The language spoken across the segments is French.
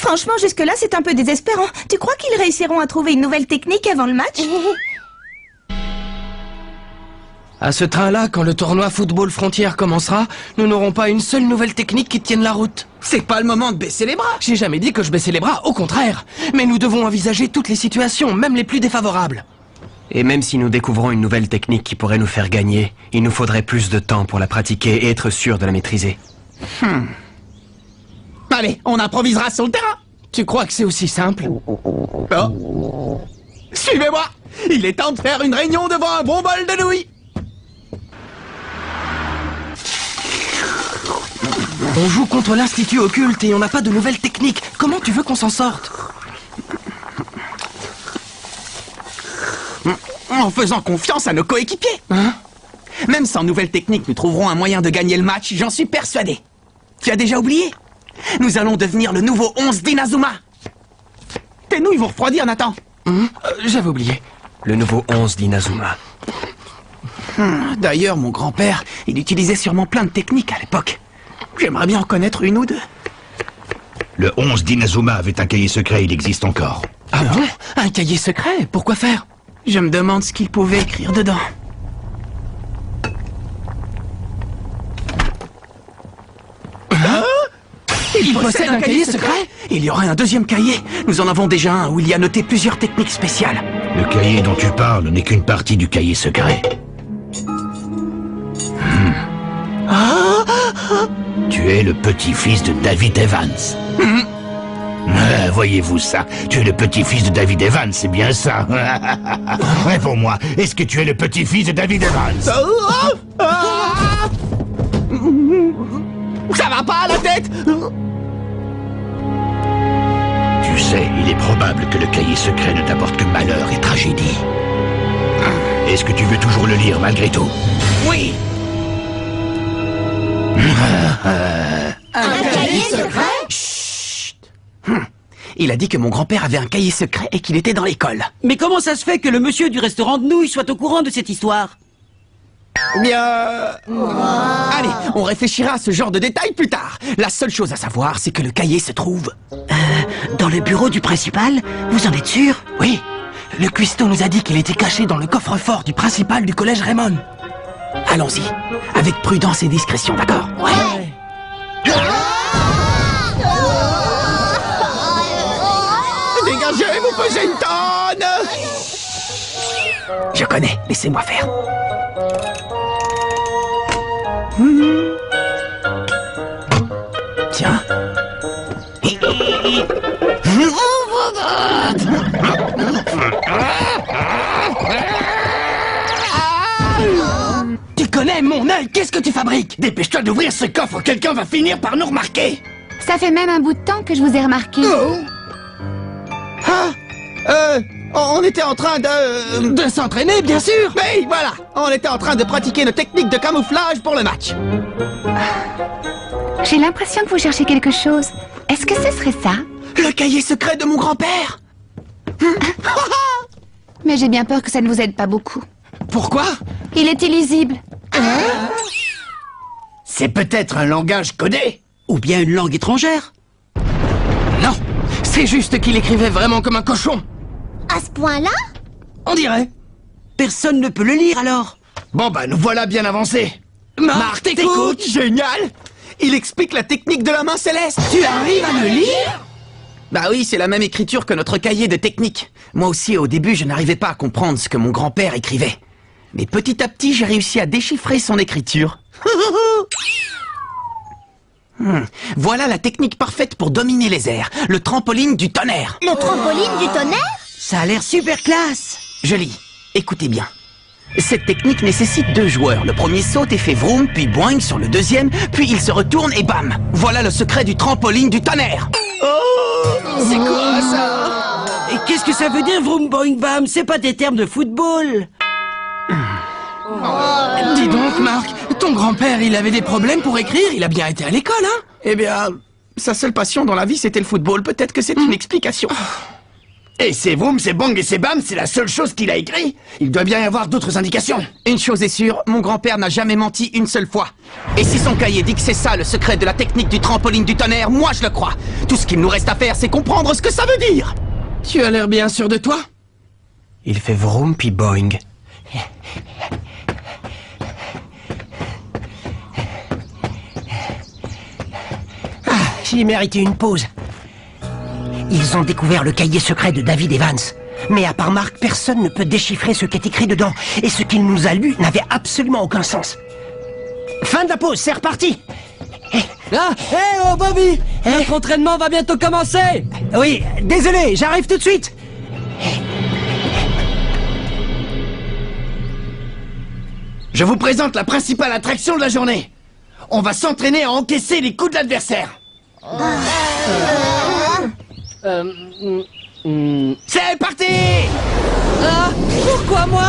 Franchement, jusque-là, c'est un peu désespérant. Tu crois qu'ils réussiront à trouver une nouvelle technique avant le match? À ce train-là, quand le tournoi Football Frontière commencera, nous n'aurons pas une seule nouvelle technique qui tienne la route. C'est pas le moment de baisser les bras. J'ai jamais dit que je baissais les bras, au contraire. Mais nous devons envisager toutes les situations, même les plus défavorables. Et même si nous découvrons une nouvelle technique qui pourrait nous faire gagner, il nous faudrait plus de temps pour la pratiquer et être sûr de la maîtriser. Allez, on improvisera sur le terrain. Tu crois que c'est aussi simple? Oh. Suivez-moi. Il est temps de faire une réunion devant un bon bol de nouilles. On joue contre l'Institut Occulte et on n'a pas de nouvelles techniques. Comment tu veux qu'on s'en sorte? En faisant confiance à nos coéquipiers. Hein? Même sans nouvelle technique, nous trouverons un moyen de gagner le match, j'en suis persuadé. Tu as déjà oublié? Nous allons devenir le nouveau 11 d'Inazuma. Tes nouilles vont refroidir, Nathan. J'avais oublié. Le nouveau 11 d'Inazuma. D'ailleurs, mon grand-père, il utilisait sûrement plein de techniques à l'époque. J'aimerais bien en connaître une ou deux. Le 11 d'Inazuma avait un cahier secret, il existe encore. Ah bon? Un cahier secret? Pourquoi faire? Je me demande ce qu'il pouvait écrire dedans. Il possède un cahier secret? Il y aurait un deuxième cahier. Nous en avons déjà un où il y a noté plusieurs techniques spéciales. Le cahier dont tu parles n'est qu'une partie du cahier secret. Tu es le petit-fils de David Evans. Voyez-vous ça? Tu es le petit-fils de David Evans, c'est bien ça? Réponds-moi, est-ce que tu es le petit-fils de David Evans? Ça va pas à la tête? Tu sais, il est probable que le cahier secret ne t'apporte que malheur et tragédie. Est-ce que tu veux toujours le lire malgré tout? Oui. Un cahier secret? Chut. Il a dit que mon grand-père avait un cahier secret et qu'il était dans l'école. Mais comment ça se fait que le monsieur du restaurant de nouilles soit au courant de cette histoire? Bien... Allez, on réfléchira à ce genre de détails plus tard. La seule chose à savoir, c'est que le cahier se trouve... Dans le bureau du principal? Vous en êtes sûr? Oui. Le cuistot nous a dit qu'il était caché dans le coffre-fort du principal du collège Raymond. Allons-y, avec prudence et discrétion, d'accord? Ouais. Dégagez, vous pesez une tonne! Je connais, laissez-moi faire. Tiens. Tu connais mon œil? Qu'est-ce que tu fabriques? Dépêche-toi d'ouvrir ce coffre, quelqu'un va finir par nous remarquer! Ça fait même un bout de temps que je vous ai remarqué. On était en train de... De s'entraîner, bien sûr! Oui, voilà. On était en train de pratiquer nos techniques de camouflage pour le match. J'ai l'impression que vous cherchez quelque chose. Est-ce que ce serait ça? Le cahier secret de mon grand-père. Mais j'ai bien peur que ça ne vous aide pas beaucoup. Pourquoi? Il est illisible. C'est peut-être un langage codé? Ou bien une langue étrangère? Non! C'est juste qu'il écrivait vraiment comme un cochon! À ce point-là? On dirait! Personne ne peut le lire alors? Bon bah, nous voilà bien avancés. Marc, t'écoutes! Génial. Il explique la technique de la main céleste. Tu arrives à me lire? Bah oui, c'est la même écriture que notre cahier de technique. Moi aussi, au début, je n'arrivais pas à comprendre ce que mon grand-père écrivait. Mais petit à petit, j'ai réussi à déchiffrer son écriture. Voilà la technique parfaite pour dominer les airs. Le trampoline du tonnerre. Le trampoline du tonnerre? Ça a l'air super classe! Je lis. Écoutez bien. Cette technique nécessite 2 joueurs. Le premier saute et fait vroom, puis boing sur le deuxième, puis il se retourne et bam! Voilà le secret du trampoline du tonnerre. C'est quoi ça? Et qu'est-ce que ça veut dire, vroom boing bam? C'est pas des termes de football! Dis donc, Marc, ton grand-père, il avait des problèmes pour écrire, il a bien été à l'école, hein? Eh bien, sa seule passion dans la vie, c'était le football. Peut-être que c'est une explication. Et c'est Vroom, c'est Bang et c'est Bam, c'est la seule chose qu'il a écrit. Il doit bien y avoir d'autres indications. Une chose est sûre, mon grand-père n'a jamais menti une seule fois. Et si son cahier dit que c'est ça le secret de la technique du trampoline du tonnerre, moi je le crois. Tout ce qu'il nous reste à faire, c'est comprendre ce que ça veut dire. Tu as l'air bien sûr de toi. Il fait vroom puis boing. J'ai mérité une pause. Ils ont découvert le cahier secret de David Evans. Mais à part Marc, personne ne peut déchiffrer ce qu'est écrit dedans. Et ce qu'il nous a lu n'avait absolument aucun sens. Fin de la pause, c'est reparti. Ah, hé, oh Bobby, notre entraînement va bientôt commencer. Oui, désolé, j'arrive tout de suite. Je vous présente la principale attraction de la journée. On va s'entraîner à encaisser les coups de l'adversaire. C'est parti! Ah, pourquoi moi?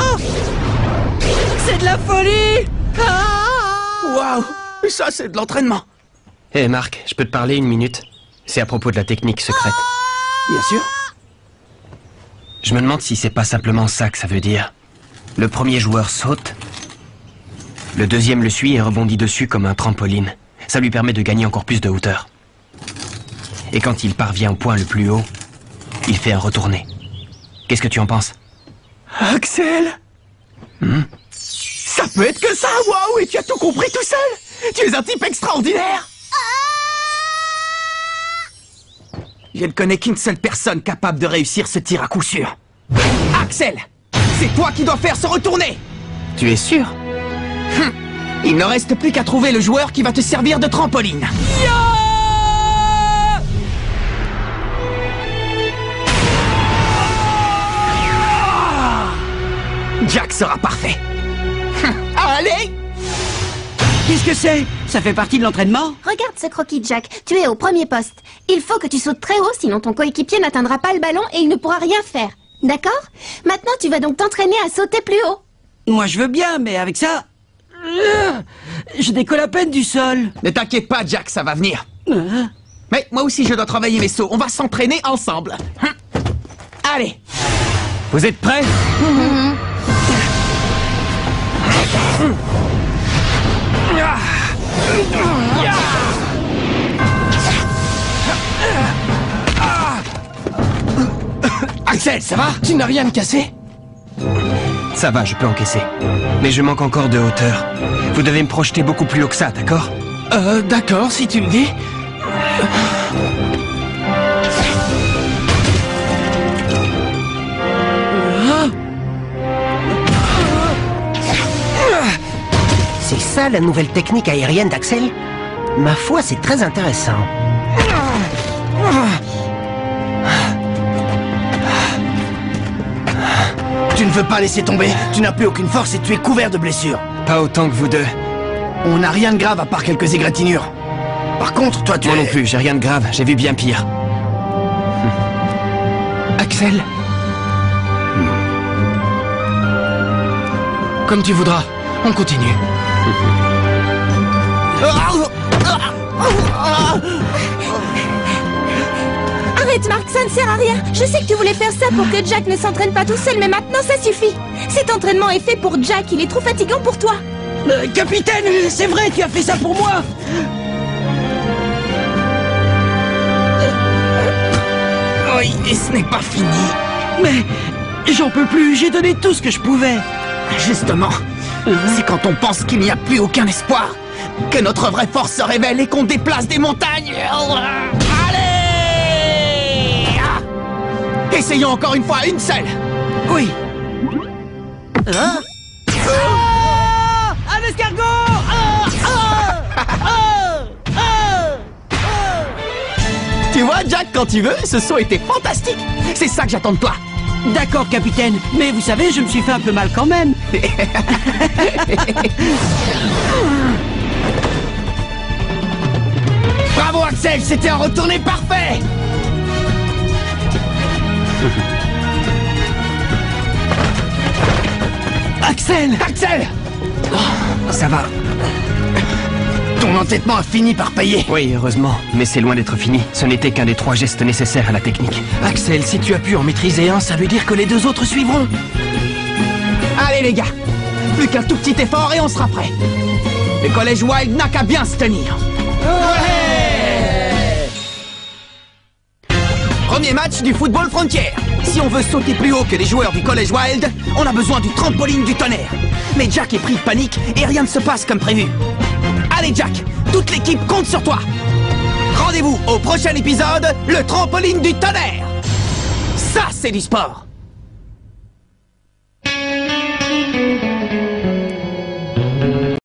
C'est de la folie. Ah! Waouh, ça c'est de l'entraînement. Hé Marc, je peux te parler une minute? C'est à propos de la technique secrète. Bien sûr. Je me demande si c'est pas simplement ça que ça veut dire. Le premier joueur saute, le deuxième le suit et rebondit dessus comme un trampoline. Ça lui permet de gagner encore plus de hauteur. Et quand il parvient au point le plus haut, il fait un retourné. Qu'est-ce que tu en penses? Axel, ça peut être que ça, waouh, et tu as tout compris tout seul. Tu es un type extraordinaire. Je ne connais qu'une seule personne capable de réussir ce tir à coup sûr. Axel, c'est toi qui dois faire ce retourné. Tu es sûr? Il ne reste plus qu'à trouver le joueur qui va te servir de trampoline. Jack sera parfait. Allez! Qu'est-ce que c'est? Ça fait partie de l'entraînement? Regarde ce croquis, Jack. Tu es au premier poste. Il faut que tu sautes très haut, sinon ton coéquipier n'atteindra pas le ballon et il ne pourra rien faire. D'accord? Maintenant, tu vas donc t'entraîner à sauter plus haut. Moi, je veux bien, mais avec ça... je décolle à peine du sol. Ne t'inquiète pas, Jack, ça va venir. Mais moi aussi, je dois travailler mes sauts. On va s'entraîner ensemble. Allez! Vous êtes prêts? Axel, ça va? Tu n'as rien de cassé? Ça va, je peux encaisser. Mais je manque encore de hauteur. Vous devez me projeter beaucoup plus haut que ça, d'accord? D'accord, si tu le dis. C'est ça la nouvelle technique aérienne d'Axel? Ma foi, c'est très intéressant. Tu ne veux pas laisser tomber. Tu n'as plus aucune force et tu es couvert de blessures. Pas autant que vous deux. On n'a rien de grave à part quelques égratignures. Par contre, toi, tu Moi es... non plus, j'ai rien de grave. J'ai vu bien pire. Axel? Comme tu voudras. On continue. Arrête, Marc, ça ne sert à rien. Je sais que tu voulais faire ça pour que Jack ne s'entraîne pas tout seul, mais maintenant ça suffit. Cet entraînement est fait pour Jack, il est trop fatigant pour toi. Capitaine, c'est vrai, tu as fait ça pour moi. Oui, et ce n'est pas fini. Mais j'en peux plus, j'ai donné tout ce que je pouvais. Justement, c'est quand on pense qu'il n'y a plus aucun espoir que notre vraie force se révèle et qu'on déplace des montagnes. Allez! Essayons encore une fois, une seule. Oui. Un escargot! Tu vois, Jack, quand tu veux, ce saut était fantastique. C'est ça que j'attends de toi. D'accord, capitaine. Mais vous savez, je me suis fait un peu mal quand même. Bravo, Axel, c'était un retourné parfait. Axel! Axel! Ça va. Ton entêtement a fini par payer. Oui, heureusement, mais c'est loin d'être fini. Ce n'était qu'un des 3 gestes nécessaires à la technique. Axel, si tu as pu en maîtriser un, ça veut dire que les 2 autres suivront. Allez les gars, plus qu'un tout petit effort et on sera prêt. Le collège Wild n'a qu'à bien se tenir. Premier match du football frontière. Si on veut sauter plus haut que les joueurs du collège Wild, on a besoin du trampoline du tonnerre. Mais Jack est pris de panique et rien ne se passe comme prévu. Allez Jack, toute l'équipe compte sur toi. Rendez-vous au prochain épisode, le trampoline du tonnerre. Ça, c'est du sport.